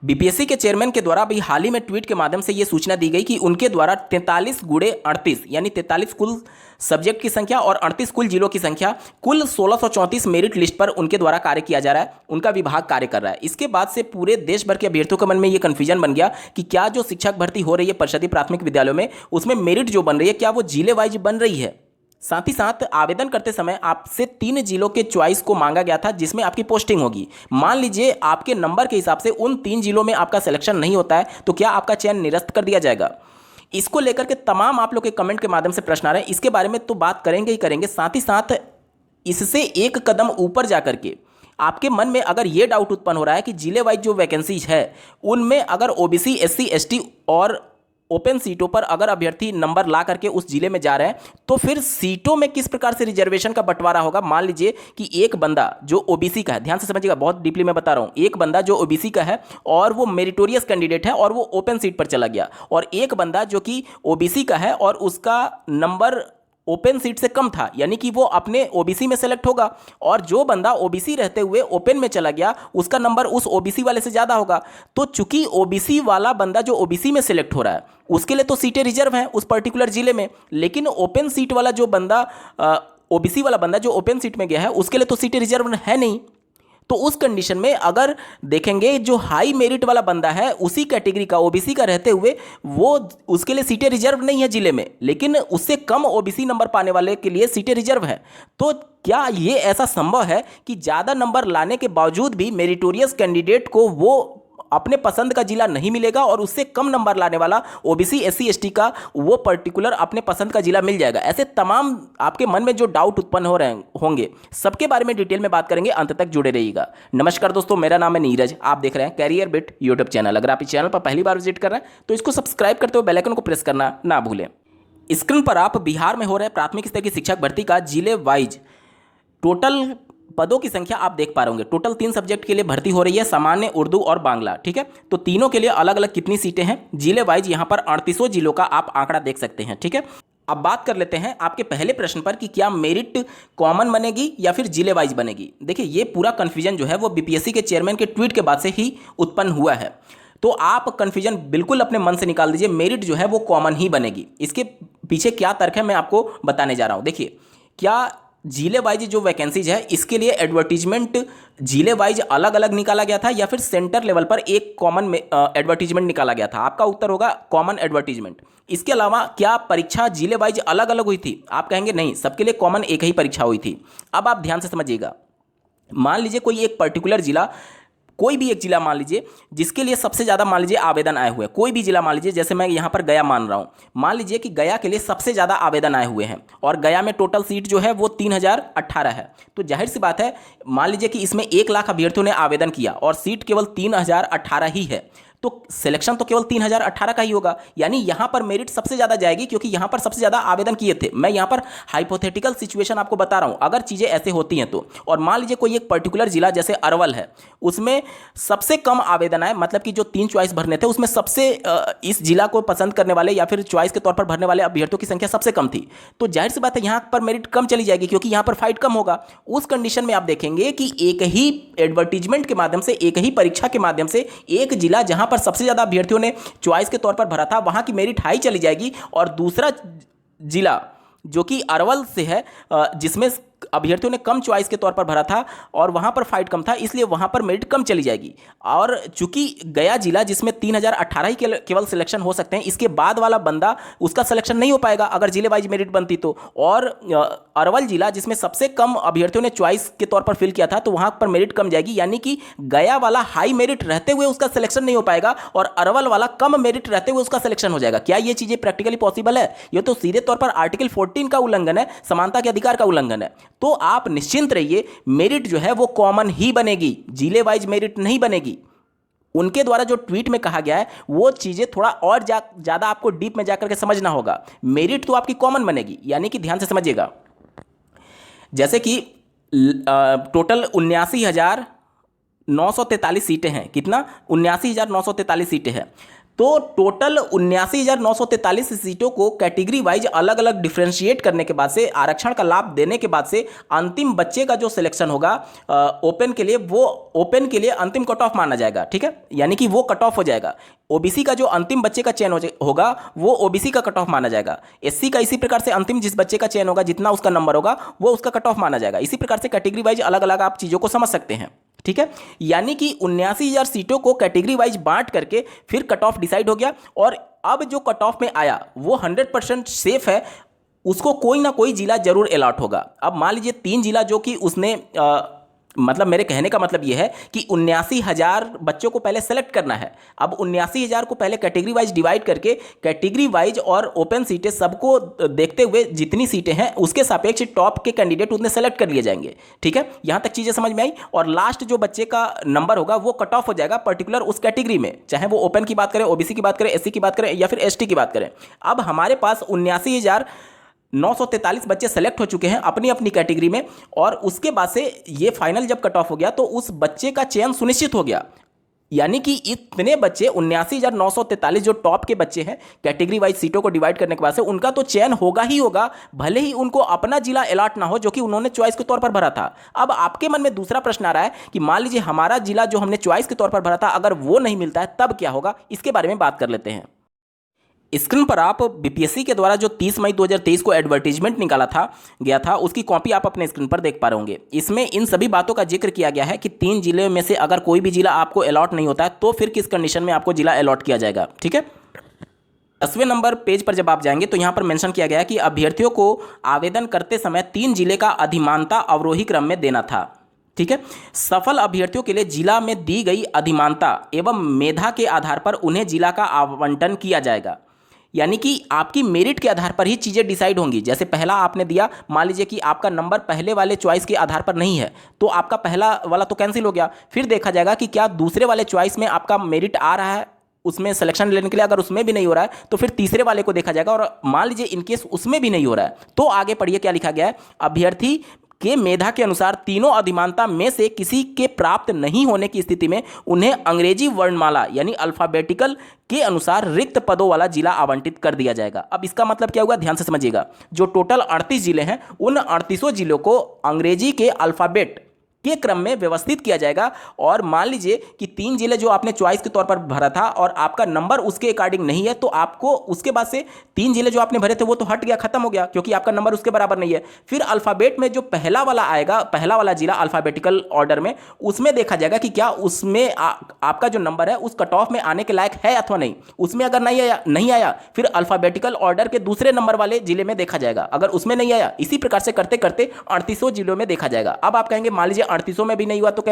BPSC के chairman के द्वारा अभी हाल ही में ट्वीट के माध्यम से यह सूचना दी गई कि उनके द्वारा 43 गुणे 38 यानी 43 कुल सब्जेक्ट की संख्या और 38 कुल जिलों की संख्या, कुल 1634 मेरिट लिस्ट पर उनके द्वारा कार्य किया जा रहा है, उनका विभाग कार्य कर रहा है। इसके बाद से पूरे देश भर के अभ्यर्थियों के मन में यह कन्फ्यूजन बन गया कि क्या जो शिक्षक भर्ती हो रही है परिषदीय प्राथमिक विद्यालयों में, उसमें मेरिट जो बन रही है क्या वो जिले वाइज बन रही है। साथ ही साथ आवेदन करते समय आपसे 3 जिलों के चॉइस को मांगा गया था जिसमें आपकी पोस्टिंग होगी। मान लीजिए आपके नंबर के हिसाब से उन 3 जिलों में आपका सिलेक्शन नहीं होता है तो क्या आपका चयन निरस्त कर दिया जाएगा। इसको लेकर के तमाम आप लोग के कमेंट के माध्यम से प्रश्न आ रहे हैं, इसके बारे में तो बात करेंगे ही करेंगे। साथ ही साथ इससे एक कदम ऊपर जाकर के आपके मन में अगर ये डाउट उत्पन्न हो रहा है कि जिले वाइज जो वैकेंसीज है उनमें अगर ओबीसी, एससी, एसटी और ओपन सीटों पर अगर अभ्यर्थी नंबर ला करके उस जिले में जा रहे हैं तो फिर सीटों में किस प्रकार से रिजर्वेशन का बंटवारा होगा। मान लीजिए कि एक बंदा जो ओबीसी का है, ध्यान से समझिएगा, बहुत डीपली मैं बता रहा हूं, एक बंदा जो ओबीसी का है और वो मेरिटोरियस कैंडिडेट है और वो ओपन सीट पर चला गया, और एक बंदा जो कि ओबीसी का है और उसका नंबर ओपन सीट से कम था, यानी कि वो अपने ओबीसी में सेलेक्ट होगा, और जो बंदा ओबीसी रहते हुए ओपन में चला गया उसका नंबर उस ओबीसी वाले से ज़्यादा होगा। तो चूंकि ओबीसी वाला बंदा जो ओबीसी में सेलेक्ट हो रहा है उसके लिए तो सीटें रिजर्व हैं उस पर्टिकुलर जिले में, लेकिन ओपन सीट वाला जो बंदा, ओबीसी वाला बंदा जो ओपन सीट में गया है उसके लिए तो सीटें रिजर्व है नहीं। तो उस कंडीशन में अगर देखेंगे जो हाई मेरिट वाला बंदा है उसी कैटेगरी का ओबीसी का रहते हुए वो उसके लिए सीटें रिजर्व नहीं है जिले में, लेकिन उससे कम ओबीसी नंबर पाने वाले के लिए सीटें रिजर्व है। तो क्या ये ऐसा संभव है कि ज़्यादा नंबर लाने के बावजूद भी मेरिटोरियस कैंडिडेट को वो अपने पसंद का जिला नहीं मिलेगा और उससे कम नंबर लाने वाला ओबीसी, एससी, एसटी का वो पर्टिकुलर अपने पसंद का जिला मिल जाएगा। ऐसे तमाम आपके मन में जो डाउट उत्पन्न हो रहे होंगे सबके बारे में डिटेल में बात करेंगे, अंत तक जुड़े रहिएगा। नमस्कार दोस्तों, मेरा नाम है नीरज, आप देख रहे हैं कैरियर बिट यूट्यूब चैनल। अगर आप इस चैनल पर पहली बार विजिट कर रहे हैं तो इसको सब्सक्राइब करते हुए बेल आइकन को प्रेस करना ना भूलें। स्क्रीन पर आप बिहार में हो रहे प्राथमिक स्तर की शिक्षक भर्ती का जिले वाइज टोटल पदों की संख्या आप देख पा रहे होंगे। टोटल 3 सब्जेक्ट के लिए भर्ती हो रही है, सामान्य, उर्दू और बांग्ला, ठीक है। तो तीनों के लिए अलग अलग कितनी सीटें हैं, जिले वाइज यहाँ पर 38 जिलों का आप आंकड़ा देख सकते हैं, ठीक है। अब बात कर लेते हैं आपके पहले प्रश्न पर कि क्या मेरिट कॉमन बनेगी या फिर जिले वाइज बनेगी। देखिए ये पूरा कन्फ्यूजन जो है वो बीपीएससी के चेयरमैन के ट्वीट के बाद से ही उत्पन्न हुआ है, तो आप कन्फ्यूजन बिल्कुल अपने मन से निकाल दीजिए। मेरिट जो है वो कॉमन ही बनेगी। इसके पीछे क्या तर्क है मैं आपको बताने जा रहा हूँ। देखिए, क्या जिले वाइज जो वैकेंसीज है इसके लिए एडवर्टीजमेंट जिले वाइज अलग अलग निकाला गया था या फिर सेंटर लेवल पर एक कॉमन एडवर्टीजमेंट निकाला गया था। आपका उत्तर होगा कॉमन एडवर्टीजमेंट। इसके अलावा क्या परीक्षा जिले वाइज अलग अलग हुई थी, आप कहेंगे नहीं, सबके लिए कॉमन एक ही परीक्षा हुई थी। अब आप ध्यान से समझिएगा, मान लीजिए कोई एक पर्टिकुलर जिला, कोई भी एक जिला मान लीजिए जिसके लिए सबसे ज़्यादा मान लीजिए आवेदन आए हुए हैं, कोई भी जिला मान लीजिए, जैसे मैं यहाँ पर गया मान रहा हूँ, मान लीजिए कि गया के लिए सबसे ज़्यादा आवेदन आए हुए हैं और गया में टोटल सीट जो है वो 3018 है। तो जाहिर सी बात है, मान लीजिए कि इसमें 1 लाख अभ्यर्थियों ने आवेदन किया और सीट केवल 3018 ही है, तो सिलेक्शन तो केवल 3018 का ही होगा, यानी यहां पर मेरिट सबसे ज्यादा जाएगी क्योंकि यहां पर सबसे ज्यादा आवेदन किए थे। मैं यहां पर हाइपोथेटिकल सिचुएशन आपको बता रहा हूं, अगर चीजें ऐसे होती हैं तो। और मान लीजिए कोई एक पर्टिकुलर जिला जैसे अरवल है, उसमें सबसे कम आवेदन आए, मतलब कि जो 3 चॉइस भरने थे उसमें सबसे इस जिला को पसंद करने वाले या फिर चॉइस के तौर पर भरने वाले अभ्यर्थियों की संख्या सबसे कम थी, तो जाहिर सी बात है यहां पर मेरिट कम चली जाएगी क्योंकि यहां पर फाइट कम होगा। उस कंडीशन में आप देखेंगे कि एक ही एडवर्टीजमेंट के माध्यम से, एक ही परीक्षा के माध्यम से एक जिला जहां पर सबसे ज्यादा अभ्यर्थियों ने चॉइस के तौर पर भरा था वहां की मेरिट हाई चली जाएगी, और दूसरा जिला जो कि अरवल से है जिसमें अभ्यर्थियों ने कम चॉइस के तौर पर भरा था और वहां पर फाइट कम था, इसलिए वहां पर मेरिट कम चली जाएगी। और चूंकि गया जिला जिसमें 3018 ही केवल सिलेक्शन हो सकते हैं, इसके बाद वाला बंदा उसका सिलेक्शन नहीं हो पाएगा अगर जिले वाइज मेरिट बनती तो। और अरवल जिला जिसमें सबसे कम अभ्यर्थियों ने चॉइस के तौर पर फिल किया था तो वहां पर मेरिट कम जाएगी, यानी कि गया वाला हाई मेरिट रहते हुए उसका सिलेक्शन नहीं हो पाएगा और अरवल वाला कम मेरिट रहते हुए उसका सिलेक्शन हो जाएगा। क्या ये चीजें प्रैक्टिकली पॉसिबल है? ये तो सीधे तौर पर आर्टिकल 14 का उल्लंघन है, समानता के अधिकार का उल्लंघन है। तो आप निश्चिंत रहिए, मेरिट जो है वो कॉमन ही बनेगी, जिले वाइज मेरिट नहीं बनेगी। उनके द्वारा जो ट्वीट में कहा गया है वो चीजें थोड़ा और ज्यादा आपको डीप में जाकर के समझना होगा। मेरिट तो आपकी कॉमन बनेगी, यानी कि ध्यान से समझिएगा, जैसे कि टोटल 943 सीटें हैं। कितना? 79,943 सीटें हैं। तो टोटल 79,943 सीटों को कैटेगरी वाइज अलग अलग डिफ्रेंशिएट करने के बाद से, आरक्षण का लाभ देने के बाद से अंतिम बच्चे का जो सिलेक्शन होगा ओपन के लिए, वो ओपन के लिए अंतिम कट ऑफ माना जाएगा। ठीक है, यानी कि वो कट ऑफ हो जाएगा। ओबीसी का जो अंतिम बच्चे का चयन होगा वो ओबीसी का कट ऑफ माना जाएगा। एससी का इसी प्रकार से अंतिम जिस बच्चे का चयन होगा, जितना उसका नंबर होगा वो उसका कट ऑफ माना जाएगा। इसी प्रकार से कैटेगरी वाइज अलग अलग आप चीज़ों को समझ सकते हैं। ठीक है, यानी कि 79,000 सीटों को कैटेगरी वाइज बांट करके फिर कट ऑफ डिसाइड हो गया, और अब जो कट ऑफ में आया वो 100% सेफ है, उसको कोई ना कोई जिला जरूर अलॉट होगा। अब मान लीजिए 3 जिला जो कि उसने मतलब मेरे कहने का मतलब यह है कि 79,000 बच्चों को पहले सेलेक्ट करना है। अब 79,000 को पहले कैटेगरी वाइज डिवाइड करके कैटेगरी वाइज और ओपन सीटें सबको देखते हुए जितनी सीटें हैं उसके सापेक्ष टॉप के कैंडिडेट उतने सेलेक्ट कर लिए जाएंगे। ठीक है, यहां तक चीजें समझ में आई। और लास्ट जो बच्चे का नंबर होगा वो कट ऑफ हो जाएगा पर्टिकुलर उस कैटेगरी में, चाहे वो ओपन की बात करें, ओबीसी की बात करें, एससी की बात करें या फिर एसटी की बात करें। अब हमारे पास 79,943 बच्चे सेलेक्ट हो चुके हैं अपनी अपनी कैटेगरी में, और उसके बाद से ये फाइनल जब कट ऑफ हो गया तो उस बच्चे का चयन सुनिश्चित हो गया। यानी कि इतने बच्चे 79,943 जो टॉप के बच्चे हैं कैटेगरी वाइज सीटों को डिवाइड करने के बाद से उनका तो चयन होगा ही होगा, भले ही उनको अपना जिला अलॉट ना हो जो कि उन्होंने चॉइस के तौर पर भरा था। अब आपके मन में दूसरा प्रश्न आ रहा है कि मान लीजिए हमारा जिला जो हमने चॉइस के तौर पर भरा था अगर वो नहीं मिलता है तब क्या होगा, इसके बारे में बात कर लेते हैं। स्क्रीन पर आप बीपीएससी के द्वारा जो 30 मई 2023 को एडवर्टीजमेंट निकाला गया था उसकी कॉपी आप अपने स्क्रीन पर देख पा रहे होंगे। इसमें इन सभी बातों का जिक्र किया गया है कि 3 जिले में से अगर कोई भी जिला आपको अलॉट नहीं होता है तो फिर किस कंडीशन में आपको जिला अलॉट किया जाएगा। ठीक है, 10वें नंबर पेज पर जब आप जाएंगे तो यहाँ पर मेंशन किया गया है कि अभ्यर्थियों को आवेदन करते समय 3 जिले का अधिमानता अवरोही क्रम में देना था। ठीक है, सफल अभ्यर्थियों के लिए जिला में दी गई अधिमानता एवं मेधा के आधार पर उन्हें जिला का आवंटन किया जाएगा। यानी कि आपकी मेरिट के आधार पर ही चीज़ें डिसाइड होंगी। जैसे पहला आपने दिया, मान लीजिए कि आपका नंबर पहले वाले चॉइस के आधार पर नहीं है तो आपका पहला वाला तो कैंसिल हो गया, फिर देखा जाएगा कि क्या दूसरे वाले चॉइस में आपका मेरिट आ रहा है उसमें सिलेक्शन लेने के लिए। अगर उसमें भी नहीं हो रहा है तो फिर तीसरे वाले को देखा जाएगा, और मान लीजिए इनकेस उसमें भी नहीं हो रहा है तो आगे पढ़िए क्या लिखा गया है। अभ्यर्थी के मेधा के अनुसार तीनों अधिमानता में से किसी के प्राप्त नहीं होने की स्थिति में उन्हें अंग्रेजी वर्णमाला यानी अल्फाबेटिकल के अनुसार रिक्त पदों वाला जिला आवंटित कर दिया जाएगा। अब इसका मतलब क्या होगा, ध्यान से समझिएगा। जो टोटल 38 जिले हैं उन 38 जिलों को अंग्रेजी के अल्फाबेट के क्रम में व्यवस्थित किया जाएगा। और मान लीजिए कि 3 जिले जो आपने चॉइस के तौर पर भरा था और आपका नंबर उसके अकॉर्डिंग नहीं है तो आपको उसके बाद से 3 जिले जो आपने भरे थे वो तो हट गया, खत्म हो गया, क्योंकि आपका नंबर उसके बराबर नहीं है। फिर अल्फाबेट में जो पहला वाला आएगा, पहला वाला जिला अल्फाबेटिकल ऑर्डर में, उसमें देखा जाएगा कि क्या उसमें आपका जो नंबर है उस कट ऑफ में आने के लायक है अथवा नहीं। उसमें अगर नहीं आया फिर अल्फाबेटिकल ऑर्डर के दूसरे नंबर वाले जिले में देखा जाएगा। अगर उसमें नहीं आया, इसी प्रकार से करते करते 38 जिलों में देखा जाएगा। अब आप कहेंगे मान लीजिए 38 में भी नहीं हुआ तो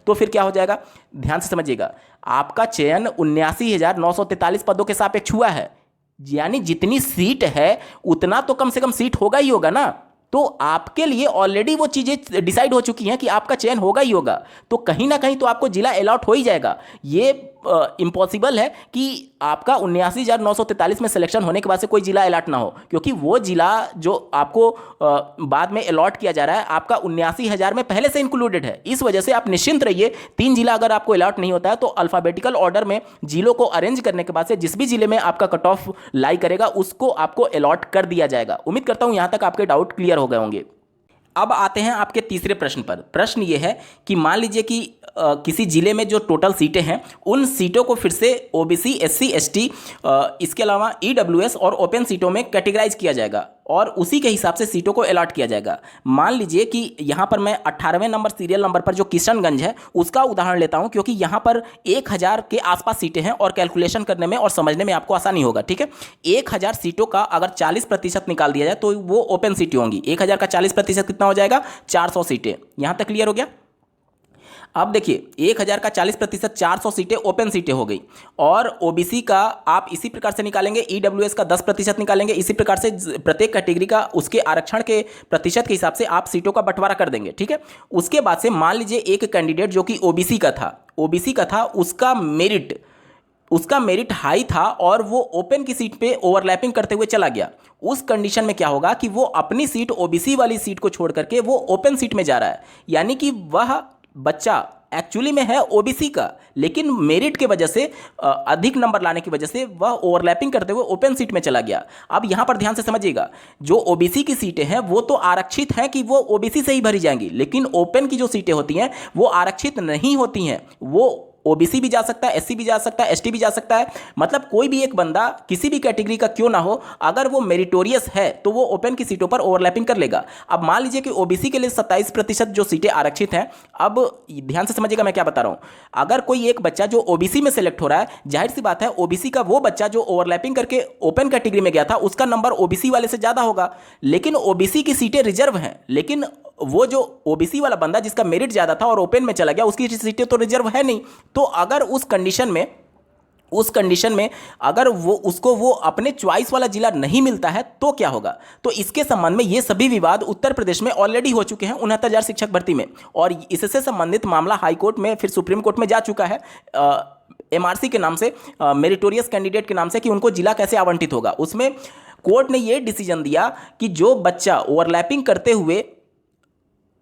फिर क्या हो जाएगा, ध्यान से समझिएगा। आपका चयन 79,943 पदों के सापेक्ष हुआ है, यानी जितनी सीट है उतना तो कम से कम सीट होगा ही होगा ना। तो आपके लिए ऑलरेडी वो चीजें डिसाइड हो चुकी हैं कि आपका चयन होगा ही होगा, तो कहीं ना कहीं तो आपको जिला अलॉट हो ही जाएगा। ये इम्पॉसिबल है कि आपका 79,943 में सिलेक्शन होने के बाद से कोई जिला अलॉट ना हो, क्योंकि वो जिला जो आपको बाद में अलॉट किया जा रहा है आपका 79,000 में पहले से इंक्लूडेड है। इस वजह से आप निश्चिंत रहिए। 3 जिला अगर आपको अलॉट नहीं होता है तो अल्फाबेटिकल ऑर्डर में जिलों को अरेंज करने के बाद से जिस भी जिले में आपका कट ऑफ लाई करेगा उसको आपको अलॉट कर दिया जाएगा। उम्मीद करता हूं यहां तक आपके डाउट क्लियर हो गए होंगे। अब आते हैं आपके तीसरे प्रश्न पर। प्रश्न ये है कि मान लीजिए कि किसी जिले में जो टोटल सीटें हैं उन सीटों को फिर से ओबीसी, एससी, एसटी, इसके अलावा ईडब्ल्यूएस और ओपन सीटों में कैटेगराइज किया जाएगा और उसी के हिसाब से सीटों को अलॉट किया जाएगा। मान लीजिए कि यहाँ पर मैं 18वें नंबर सीरियल नंबर पर जो किशनगंज है उसका उदाहरण लेता हूँ, क्योंकि यहाँ पर 1000 के आसपास सीटें हैं और कैलकुलेशन करने में और समझने में आपको आसानी होगा। ठीक है, 1000 सीटों का अगर 40% निकाल दिया जाए तो वो ओपन सीटें होंगी। 1000 का 40% कितना हो जाएगा, 400 सीटें। यहाँ तक क्लियर हो गया। अब देखिए 1000 का 40% 400 सीटें ओपन सीटें हो गई, और ओबीसी का आप इसी प्रकार से निकालेंगे, ईडब्ल्यूएस का 10% निकालेंगे। इसी प्रकार से प्रत्येक कैटेगरी का उसके आरक्षण के प्रतिशत के हिसाब से आप सीटों का बंटवारा कर देंगे। ठीक है, उसके बाद से मान लीजिए एक कैंडिडेट जो कि ओबीसी का था, उसका मेरिट हाई था और वो ओपन की सीट पे ओवरलैपिंग करते हुए चला गया। उस कंडीशन में क्या होगा कि वो अपनी सीट, ओबीसी वाली सीट को छोड़ करके वो ओपन सीट में जा रहा है, यानी कि वह बच्चा एक्चुअली में है ओबीसी का, लेकिन मेरिट की वजह से अधिक नंबर लाने की वजह से वह ओवरलैपिंग करते हुए ओपन सीट में चला गया। अब यहां पर ध्यान से समझिएगा, जो ओबीसी की सीटें हैं वो तो आरक्षित हैं कि वो ओबीसी से ही भरी जाएंगी, लेकिन ओपन की जो सीटें होती हैं वो आरक्षित नहीं होती हैं। वो ओबीसी भी जा सकता है, एससी भी जा सकता है, एसटी भी जा सकता है, मतलब कोई भी एक बंदा किसी भी कैटेगरी का क्यों ना हो, अगर वो मेरिटोरियस है तो वो ओपन की सीटों पर ओवरलैपिंग कर लेगा। अब मान लीजिए कि ओबीसी के लिए 27% जो सीटें आरक्षित हैं। अब ध्यान से समझिएगा मैं क्या बता रहा हूं। अगर कोई एक बच्चा जो ओबीसी में सेलेक्ट हो रहा है, जाहिर सी बात है ओबीसी का वो बच्चा जो ओवरलैपिंग करके ओपन कैटेगरी में गया था उसका नंबर ओबीसी वाले से ज्यादा होगा। लेकिन ओबीसी की सीटें रिजर्व हैं, लेकिन वो जो ओबीसी वाला बंदा जिसका मेरिट ज्यादा था और ओपन में चला गया, उसकी सीटें तो रिजर्व है नहीं। तो अगर उस कंडीशन में अगर वो अपने चॉइस वाला जिला नहीं मिलता है तो क्या होगा। तो इसके संबंध में ये सभी विवाद उत्तर प्रदेश में ऑलरेडी हो चुके हैं 69,000 शिक्षक भर्ती में, और इससे संबंधित मामला हाई कोर्ट में फिर सुप्रीम कोर्ट में जा चुका है एमआरसी के नाम से, मेरिटोरियस कैंडिडेट के नाम से, कि उनको जिला कैसे आवंटित होगा। उसमें कोर्ट ने यह डिसीजन दिया कि जो बच्चा ओवरलैपिंग करते हुए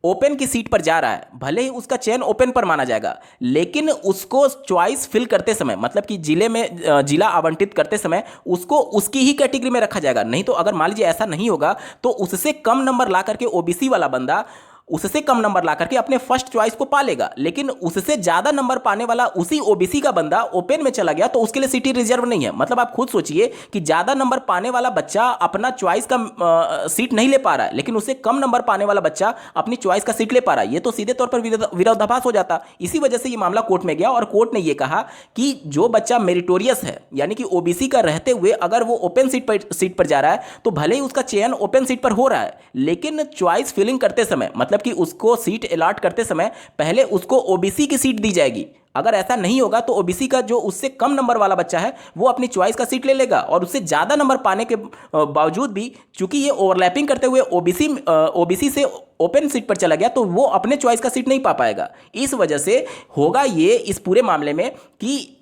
ओपन की सीट पर जा रहा है, भले ही उसका चयन ओपन पर माना जाएगा, लेकिन उसको चॉइस फिल करते समय, मतलब कि जिला आवंटित करते समय उसको उसकी ही कैटेगरी में रखा जाएगा। नहीं तो अगर मान लीजिए ऐसा नहीं होगा तो उससे कम नंबर ला करके ओबीसी वाला बंदा उससे कम नंबर ला करके अपने फर्स्ट चॉइस को पा लेगा, लेकिन उससे ज्यादा नंबर पाने वाला उसी ओबीसी का बंदा ओपन में चला गया तो उसके लिए सीट रिजर्व नहीं है। मतलब आप खुद सोचिए कि ज्यादा नंबर पाने वाला बच्चा अपना चॉइस का सीट नहीं ले पा रहा है, लेकिन उससे कम नंबर पाने वाला बच्चा अपनी चॉइस का सीट ले पा रहा है। ये तो सीधे तौर पर विरोधाभास हो जाता। इसी वजह से ये मामला कोर्ट में गया और कोर्ट ने यह कहा कि जो बच्चा मेरिटोरियस है, यानी कि ओबीसी का रहते हुए अगर वो ओपन सीट पर जा रहा है तो भले ही उसका चयन ओपन सीट पर हो रहा है, लेकिन चॉइस फिलिंग करते समय, मतलब कि उसको सीट अलॉट करते समय पहले उसको ओबीसी की सीट दी जाएगी। अगर ऐसा नहीं होगा तो ओबीसी का जो उससे कम नंबर वाला बच्चा है वो अपनी चॉइस का सीट ले लेगा, और उससे ज्यादा नंबर पाने के बावजूद भी चूंकि ये ओवरलैपिंग करते हुए ओबीसी से ओपन सीट पर चला गया तो वो अपने चॉइस का सीट नहीं पा पाएगा। इस वजह से होगा ये इस पूरे मामले में कि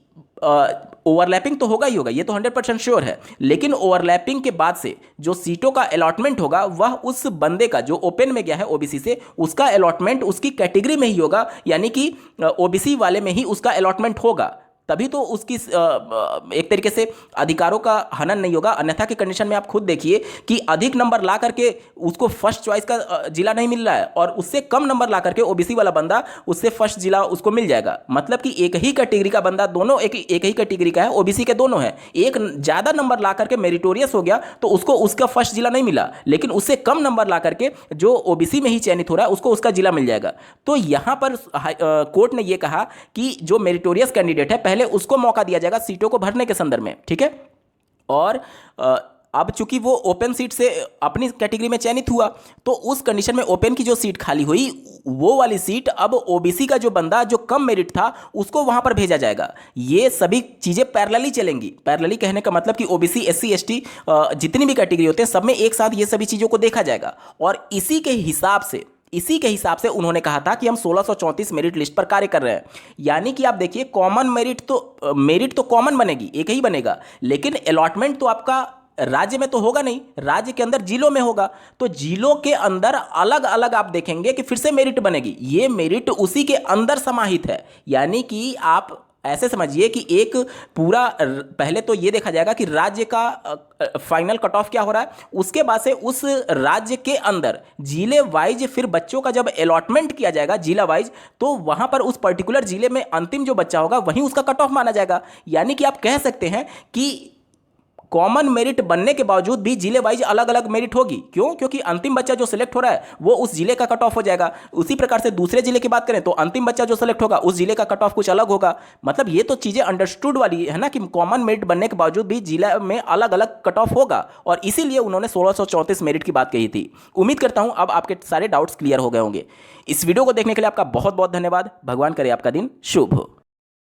ओवरलैपिंग तो होगा ही होगा, ये तो 100% श्योर है, लेकिन ओवरलैपिंग के बाद से जो सीटों का अलॉटमेंट होगा वह उस बंदे का जो ओपन में गया है ओबीसी से, उसका अलॉटमेंट उसकी कैटेगरी में ही होगा, यानी कि ओबीसी वाले में ही उसका अलॉटमेंट होगा। तभी तो उसकी एक तरीके से अधिकारों का हनन नहीं होगा। अन्यथा के कंडीशन में आप खुद देखिए कि अधिक नंबर ला करके उसको फर्स्ट चॉइस का जिला नहीं मिल रहा है और उससे कम नंबर ला करके ओबीसी वाला बंदा उससे फर्स्ट जिला उसको मिल जाएगा। मतलब कि एक ही कैटेगरी का बंदा, दोनों एक ही कैटेगरी का है, ओबीसी के दोनों है, एक ज़्यादा नंबर ला करके मेरिटोरियस हो गया तो उसको उसका फर्स्ट जिला नहीं मिला, लेकिन उससे कम नंबर ला करके जो ओबीसी में ही चयनित हो रहा है उसको उसका जिला मिल जाएगा। तो यहाँ पर कोर्ट ने यह कहा कि जो मेरिटोरियस कैंडिडेट है पहले उसको मौका दिया जाएगा सीटों को भरने के संदर्भ में, ठीक है। और अब चूंकि वो ओपन सीट से अपनी कैटेगरी में चयनित हुआ तो उस कंडीशन में ओपन की जो सीट खाली हुई वो वाली सीट अब ओबीसी का जो बंदा जो कम मेरिट था उसको वहां पर भेजा जाएगा। ये सभी चीजें पैरेलली चलेंगी। पैरेलली कहने का मतलब कि ओबीसी, एससी, एसटी जितनी भी कैटेगरी होते हैं सब में एक साथ ये सभी चीजों को देखा जाएगा। और इसी के हिसाब से उन्होंने कहा था कि हम 1634 मेरिट लिस्ट पर कार्य कर रहे हैं। यानी कि आप देखिए कॉमन मेरिट तो कॉमन बनेगी, एक ही बनेगा, लेकिन अलॉटमेंट तो आपका राज्य में तो होगा नहीं, राज्य के अंदर जिलों में होगा। तो जिलों के अंदर अलग अलग आप देखेंगे कि फिर से मेरिट बनेगी। ये मेरिट उसी के अंदर समाहित है। यानी कि आप ऐसे समझिए कि एक पूरा पहले तो ये देखा जाएगा कि राज्य का फाइनल कट ऑफ क्या हो रहा है, उसके बाद से उस राज्य के अंदर जिले वाइज फिर बच्चों का जब अलॉटमेंट किया जाएगा जिला वाइज, तो वहां पर उस पर्टिकुलर जिले में अंतिम जो बच्चा होगा वहीं उसका कट ऑफ माना जाएगा। यानी कि आप कह सकते हैं कि कॉमन मेरिट बनने के बावजूद भी जिले वाइज अलग अलग मेरिट होगी। क्यों? क्योंकि अंतिम बच्चा जो सिलेक्ट हो रहा है वो उस जिले का कट ऑफ हो जाएगा। उसी प्रकार से दूसरे जिले की बात करें तो अंतिम बच्चा जो सिलेक्ट होगा उस जिले का कट ऑफ कुछ अलग होगा। मतलब ये तो चीजें अंडरस्टूड वाली है ना कि कॉमन मेरिट बनने के बावजूद भी जिला में अलग अलग कट ऑफ होगा, और इसीलिए उन्होंने 1634 मेरिट की बात कही थी। उम्मीद करता हूं अब आपके सारे डाउट्स क्लियर हो गए होंगे। इस वीडियो को देखने के लिए आपका बहुत बहुत धन्यवाद। भगवान करे आपका दिन शुभ हो।